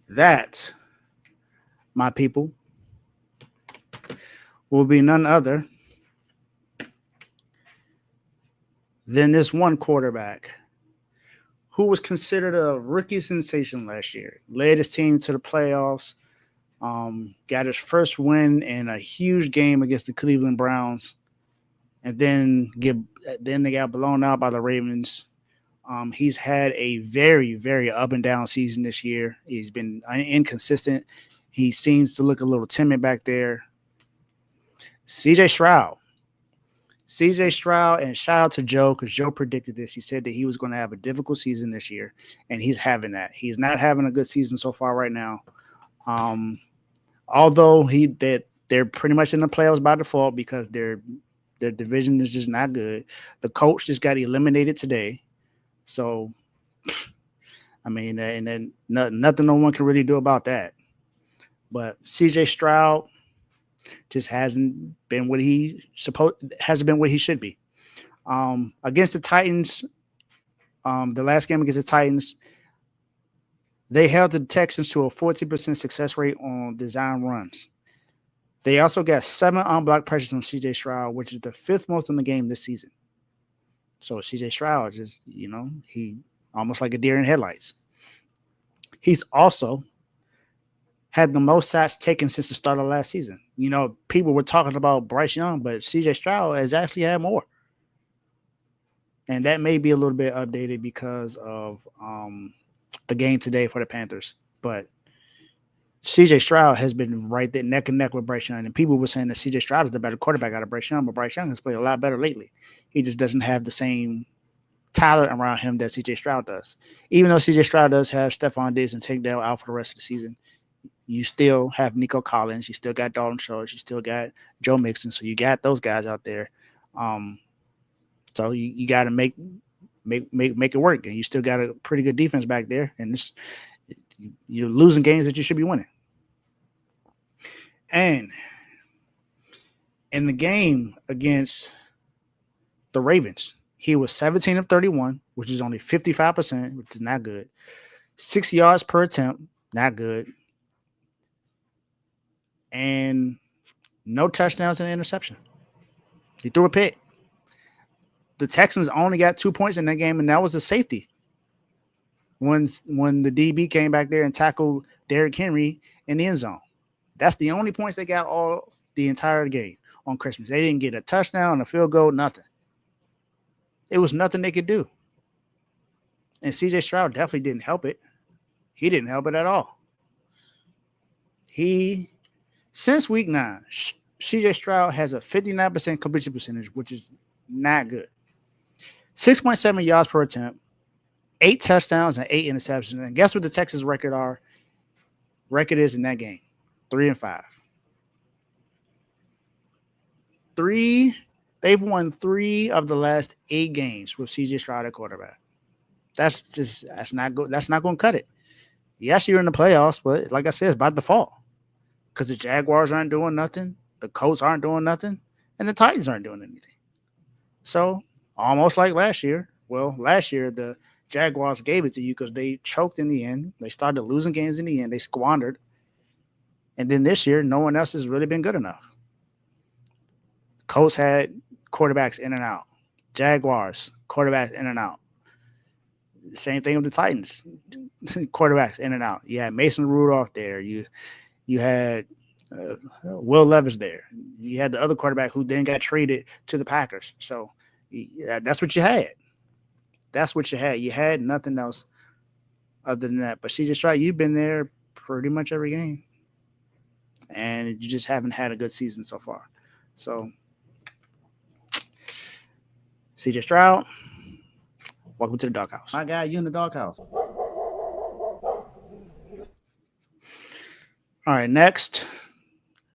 That, my people, will be none other than this one quarterback who was considered a rookie sensation last year. Led his team to the playoffs, got his first win in a huge game against the Cleveland Browns, and then they got blown out by the Ravens. He's had a very, very up and down season this year. He's been inconsistent. He seems to look a little timid back there. CJ Stroud. CJ Stroud, and shout out to Joe because Joe predicted this. He said that he was going to have a difficult season this year, and he's having that. He's not having a good season so far right now. Although they're pretty much in the playoffs by default because their division is just not good. The coach just got eliminated today. So, I mean, and then nothing no one can really do about that. But CJ Stroud just hasn't been what he should be. Against the Titans, the last game against the Titans, they held the Texans to a 40% success rate on design runs. They also got 7 unblocked pressures on CJ Stroud, which is the 5th most in the game this season. So CJ Stroud just, he almost like a deer in headlights. He's also had the most sacks taken since the start of last season. People were talking about Bryce Young, but CJ Stroud has actually had more. And that may be a little bit updated because of the game today for the Panthers. But CJ Stroud has been right there neck and neck with Bryce Young. And people were saying that CJ Stroud is the better quarterback out of Bryce Young, but Bryce Young has played a lot better lately. He just doesn't have the same talent around him that CJ Stroud does. Even though CJ Stroud does have Stephon Diggs and Tank Dell out for the rest of the season, you still have Nico Collins. You still got Dalton Schultz. You still got Joe Mixon. So you got those guys out there. So you got to make it work. And you still got a pretty good defense back there. And you're losing games that you should be winning. And in the game against the Ravens, he was 17 of 31, which is only 55%, which is not good. 6 yards per attempt, not good. And no touchdowns and interception. He threw a pick. The Texans only got 2 points in that game, and that was a safety. When the DB came back there and tackled Derrick Henry in the end zone. That's the only points they got all the entire game on Christmas. They didn't get a touchdown, a field goal, nothing. It was nothing they could do. And CJ Stroud definitely didn't help it. He didn't help it at all. Since week 9, CJ Stroud has a 59% completion percentage, which is not good. 6.7 yards per attempt, 8 touchdowns, and 8 interceptions. And guess what the Texans record is in that game? 3-5. They've won 3 of the last 8 games with CJ Stroud at quarterback. That's not good. That's not going to cut it. Yes, you're in the playoffs, but like I said, it's by default. Because the Jaguars aren't doing nothing, the Colts aren't doing nothing, and the Titans aren't doing anything. So, almost like last year. Well, last year, the Jaguars gave it to you because they choked in the end. They started losing games in the end. They squandered. And then this year, no one else has really been good enough. Colts had quarterbacks in and out. Jaguars, quarterbacks in and out. Same thing with the Titans. Quarterbacks in and out. You had Mason Rudolph there. You had Will Levis there. You had the other quarterback who then got traded to the Packers. So that's what you had. That's what you had. You had nothing else other than that. But CJ Stroud, you've been there pretty much every game. And you just haven't had a good season so far. So, CJ Stroud, welcome to the doghouse. My guy, you in the doghouse. All right, next,